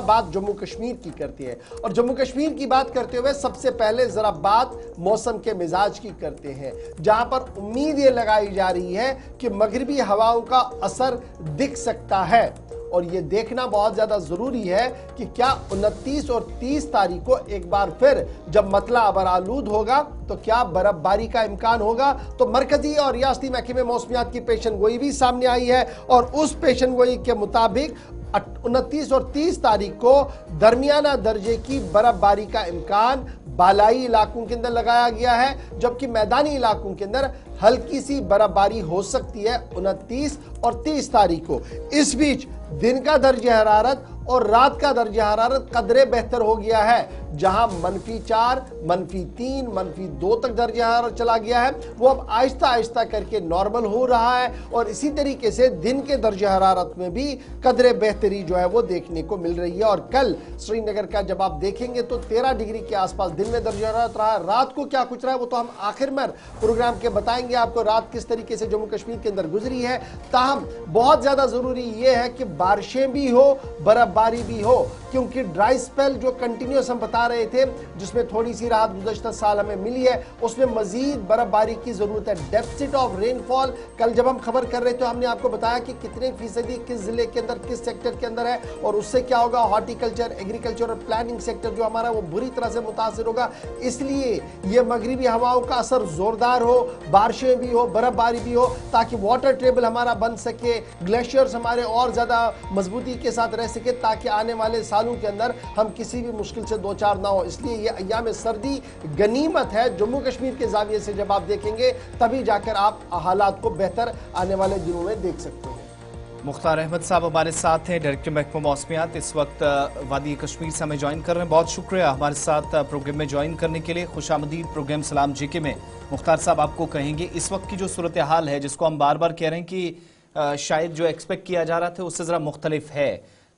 बात जम्मू कश्मीर की करते हैं। और जम्मू कश्मीर की बात करते हुए सबसे पहले जरा बात मौसम के मिजाज की करते हैं, जहां पर उम्मीद ये लगाई जा रही है कि मगरिबी हवाओं का असर दिख सकता है। और ये देखना बहुत ज्यादा जरूरी है कि क्या 29 और 30 तारीख को एक बार फिर जब मतला अबरालूद होगा तो क्या बर्फबारी का इम्कान होगा। तो मरकजी और रियासती महकमे मौसमियात की पेशन गोई भी सामने आई है और उस पेशन गोई के मुताबिक 29 और 30 तारीख को दरमियाना दर्जे की बर्फबारी का इम्कान बालाई इलाकों के अंदर लगाया गया है, जबकि मैदानी इलाकों के अंदर हल्की सी बर्फबारी हो सकती है 29 और 30 तारीख को। इस बीच दिन का दर्जा हरारत और रात का दर्जा हरारत कदरे बेहतर हो गया है, जहां -4, -3, -2 तक दर्जा हरारत चला गया है, वो अब आहिस्ता आहिस्ता करके नॉर्मल हो रहा है। और इसी तरीके से दिन के दर्जा हरारत में भी कदरे बेहतरी जो है वो देखने को मिल रही है। और कल श्रीनगर का जब आप देखेंगे तो 13 डिग्री के आसपास दिन में दर्जा हरारत रहा है। रात को क्या कुछ रहा है वो तो हम आखिर में प्रोग्राम के बताएंगे आपको, रात किस तरीके से जम्मू कश्मीर के अंदर गुजरी है। ताहम बहुत ज्यादा जरूरी यह है कि बारिशें भी हो, बर्फबारी भी हो, क्योंकि ड्राई स्पेल जो कंटिन्यूस हम बता रहे थे, जिसमें थोड़ी सी राहत गुज़श्ता साल हमें मिली है, उसमें मजीद बर्फबारी की जरूरत है। डेफिसिट ऑफ रेनफॉल कल जब हम खबर कर रहे थे हमने आपको बताया कि कितने फीसदी किस जिले के अंदर किस सेक्टर के अंदर है, और उससे क्या होगा, हॉर्टिकल्चर, एग्रीकल्चर और प्लानिंग सेक्टर जो हमारा वो बुरी तरह से मुतासिर होगा। इसलिए ये मगरिबी हवाओं का असर जोरदार हो, बारिशें भी हो, बर्फबारी भी हो, ताकि वाटर टेबल हमारा बन सके, ग्लेशियर्स हमारे और ज्यादा मजबूती के साथ रह सके, ताकि आने वाले सालों के अंदर हम किसी भी मुश्किल से दो चार ना हो। इसलिए ये अय्याम सर्दी गनीमत है जम्मू कश्मीर के जाविये से, जब आप देखेंगे तभी जाकर आप हालात को बेहतर आने वाले दिनों में देख सकते हैं। मुख्तार अहमद साहब हमारे साथ हैं, डायरेक्टर महकमा मौसमियात, इस वक्त वादी कश्मीर से हमें ज्वाइन कर रहे हैं। बहुत शुक्रिया हमारे साथ प्रोग्राम में ज्वाइन करने के लिए। खुशामदीद प्रोग्राम सलाम जीके में। मुख्तार साहब आपको कहेंगे इस वक्त की जो सूरत हाल है, जिसको हम बार बार कह रहे हैं कि शायद जो एक्सपेक्ट किया जा रहा था उससे ज़रा मुख्तलिफ है,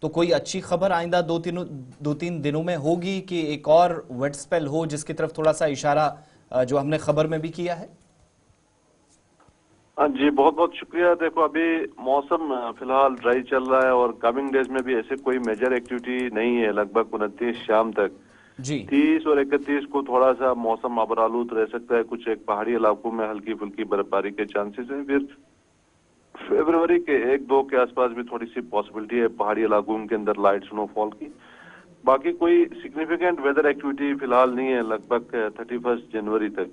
तो कोई अच्छी खबर आइंदा दो तीन दिनों में होगी कि एक और वेट स्पेल हो, जिसकी तरफ थोड़ा सा इशारा जो हमने खबर में भी किया है? हाँ जी, बहुत बहुत शुक्रिया। देखो अभी मौसम फिलहाल ड्राई चल रहा है और कमिंग डेज में भी ऐसे कोई मेजर एक्टिविटी नहीं है। लगभग 29 शाम तक जी 30 और 31 को थोड़ा सा मौसम अबरालूद रह सकता है। कुछ एक पहाड़ी इलाकों में हल्की फुल्की बर्फबारी के चांसेस हैं। फिर फरवरी के 1-2 के आसपास भी थोड़ी सी पॉसिबिलिटी है पहाड़ी इलाकों के अंदर लाइट स्नोफॉल की। बाकी कोई सिग्निफिकेंट वेदर एक्टिविटी फिलहाल नहीं है लगभग 31 जनवरी तक।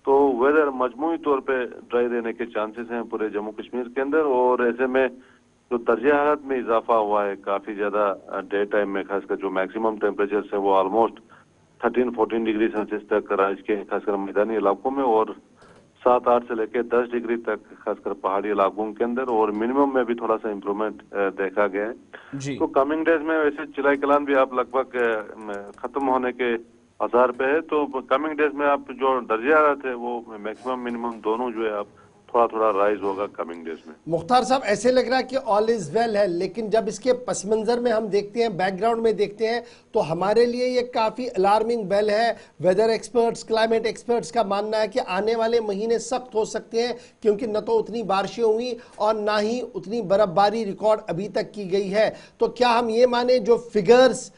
तो वेदर मजमूई तौर पे ड्राई रहने के चांसेस हैं पूरे जम्मू कश्मीर के अंदर। और ऐसे में जो दर्जा हरारत में इजाफा हुआ है काफी ज्यादा डे टाइम में, खासकर जो मैक्सिमम टेम्परेचर है वो ऑलमोस्ट 13-14 डिग्री सेल्सियस तक राज्य के खासकर मैदानी इलाकों में, और 7-8 से लेकर 10 डिग्री तक खासकर पहाड़ी इलाकों के अंदर, और मिनिमम में भी थोड़ा सा इम्प्रूवमेंट देखा गया है। तो कमिंग डेज में वैसे चिलाई कलान भी आप लगभग खत्म होने के आसार पे है। तो कमिंग डेज में आप जो दर्जा आ रहे थे वो मैक्सिमम मिनिमम दोनों जो है आप थोड़ा थोड़ा राइज होगा कमिंग डेज में। मुख्तार साहब ऐसे लग रहा है कि ऑल इज वेल है, लेकिन जब इसके पस मंजर में हम देखते हैं, बैकग्राउंड में देखते हैं, तो हमारे लिए ये काफ़ी अलार्मिंग बेल है। वेदर एक्सपर्ट्स, क्लाइमेट एक्सपर्ट्स का मानना है कि आने वाले महीने सख्त हो सकते हैं, क्योंकि न तो उतनी बारिशें हुई और ना ही उतनी बर्फबारी रिकॉर्ड अभी तक की गई है। तो क्या हम ये माने जो फिगर्स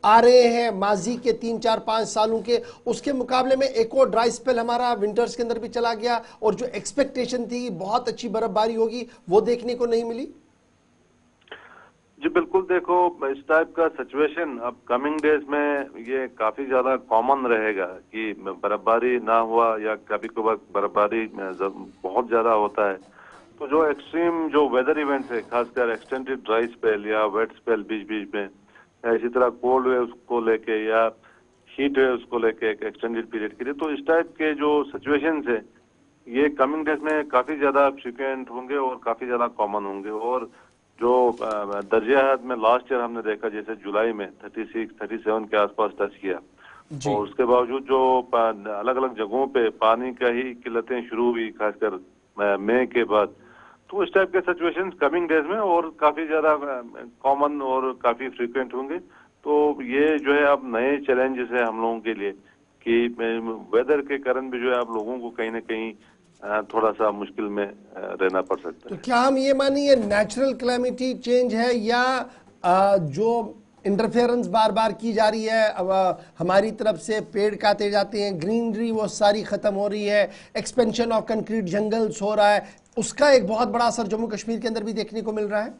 आ रहे हैं माजी के 3-4-5 सालों के, उसके मुकाबले में एक और ड्राई स्पेल हमारा विंटर्स के अंदर भी चला गया, और जो एक्सपेक्टेशन थी बहुत अच्छी बर्फबारी होगी वो देखने को नहीं मिली? जी बिल्कुल, देखो इस टाइप का सिचुएशन अब कमिंग डेज में ये काफी ज्यादा कॉमन रहेगा कि बर्फबारी ना हुआ या कभी कभार बर्फबारी बहुत ज्यादा होता है। तो जो एक्सट्रीम जो वेदर इवेंट्स है, खासकर एक्सटेंडेड ड्राई स्पेल या वेट स्पेल बीच बीच में, इसी तरह कोल्ड वेव्स को लेके या हीट वेव्स को लेके एक एक्सटेंडेड पीरियड के लिए, तो इस टाइप के जो सिचुएशंस है ये कमिंग डेज में काफी ज्यादा फ्रिक्वेंट होंगे और काफी ज्यादा कॉमन होंगे। और जो दर्जा हरारत में लास्ट ईयर हमने देखा जैसे जुलाई में 36-37 के आसपास टच किया, और उसके बावजूद जो अलग अलग जगहों पे पानी का ही किल्लतें शुरू हुई खासकर मई के बाद, तो इस टाइप के सिचुएशंस कमिंग डेज में और काफी ज्यादा कॉमन और काफी फ्रीक्वेंट होंगे। तो ये जो है अब नए चैलेंजेस है हम लोगों के लिए कि वेदर के कारण भी जो है आप लोगों को कहीं ना कहीं थोड़ा सा मुश्किल में रहना पड़ सकता है। तो क्या हम ये मानिए नेचुरल क्लाइमेटी चेंज है, या जो इंटरफेरेंस बार बार की जा रही है। अब हमारी तरफ से पेड़ काटे जाते हैं, ग्रीनरी वो सारी खत्म हो रही है, एक्सपेंशन ऑफ कंक्रीट जंगल्स हो रहा है, उसका एक बहुत बड़ा असर जम्मू कश्मीर के अंदर भी देखने को मिल रहा है।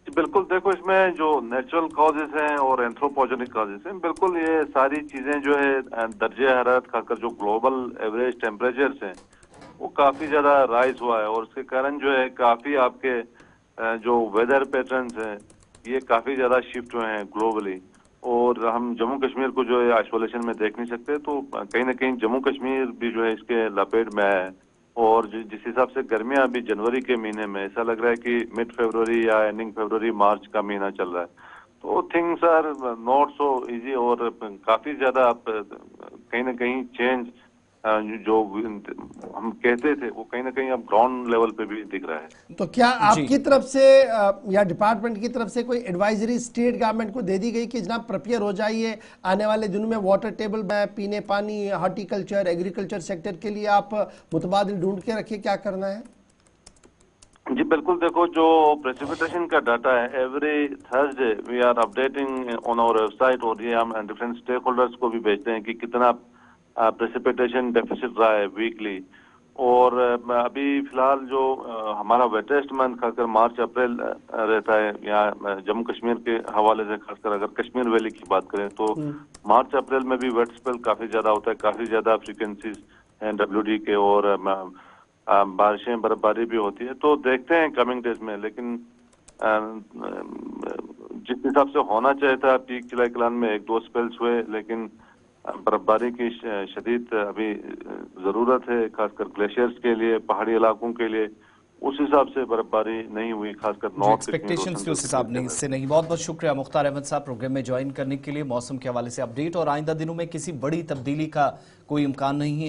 बिल्कुल, देखो इसमें जो नेचुरल कॉजेज हैं और एंथ्रोपोजेनिक कॉजेज हैं, बिल्कुल ये सारी चीजें जो है दर्जे हरारत खाकर जो ग्लोबल एवरेज टेम्परेचर्स हैं वो काफी ज्यादा राइज हुआ है, और उसके कारण जो है काफी आपके जो वेदर पैटर्न्स हैं ये काफी ज्यादा शिफ्ट हुए हैं ग्लोबली। और हम जम्मू कश्मीर को जो है आइसोलेशन में देख नहीं सकते, तो कहीं ना कहीं जम्मू कश्मीर भी जो है इसके लपेट में है। और जिस हिसाब से गर्मियां अभी जनवरी के महीने में ऐसा लग रहा है कि मिड फरवरी या एंडिंग फरवरी मार्च का महीना चल रहा है, तो things are not so easy, और काफी ज्यादा कहीं ना कहीं चेंज जो हम कहते थे वो कहीं ना कहीं अब ग्राउंड लेवल पे भी दिख रहा है। तो क्या आपकी तरफ से या डिपार्टमेंट की तरफ से कोई एडवाइजरी स्टेट गवर्नमेंट को दे दी गई कि जनाब प्रिपेयर हो जाइए, आने वाले दिनों में वाटर टेबल में पीने पानी, हॉर्टिकल्चर, एग्रीकल्चर सेक्टर के लिए आप मुतबादिल ढूंढ के रखिए, क्या करना है? जी बिल्कुल, देखो जो प्रेसिपिटेशन का डाटा है every Thursday we are updating on our website, और ये हम डिफरेंट स्टेक होल्डर्स को भी भेजते हैं कि कितना प्रेसिपिटेशन डेफिसिट रहा है वीकली। और अभी फिलहाल जो हमारा वेटेस्ट मंथ खासकर मार्च अप्रैल रहता है यहाँ जम्मू कश्मीर के हवाले से, खासकर अगर कश्मीर वैली की बात करें तो मार्च अप्रैल में भी वेट स्पेल काफी ज्यादा होता है, काफी ज्यादा फ्रीक्वेंसीज हैं WD के, और बारिशें बर्फबारी भी होती है। तो देखते हैं कमिंग डेज में, लेकिन जिस हिसाब से होना चाहिए था पीक जुलाई कलान में 1-2 स्पेल्स हुए, लेकिन बर्फबारी की शदीद अभी जरूरत है, खासकर ग्लेशियर्स के लिए, पहाड़ी इलाकों के लिए। उस हिसाब से बर्फबारी नहीं हुई, खासकर नॉर्थ एक्सपेक्टेशंस उस हिसाब से नहीं। बहुत बहुत शुक्रिया मुख्तार अहमद साहब प्रोग्राम में ज्वाइन करने के लिए। मौसम के हवाले से अपडेट, और आइंदा दिनों में किसी बड़ी तब्दीली का कोई इम्कान नहीं है।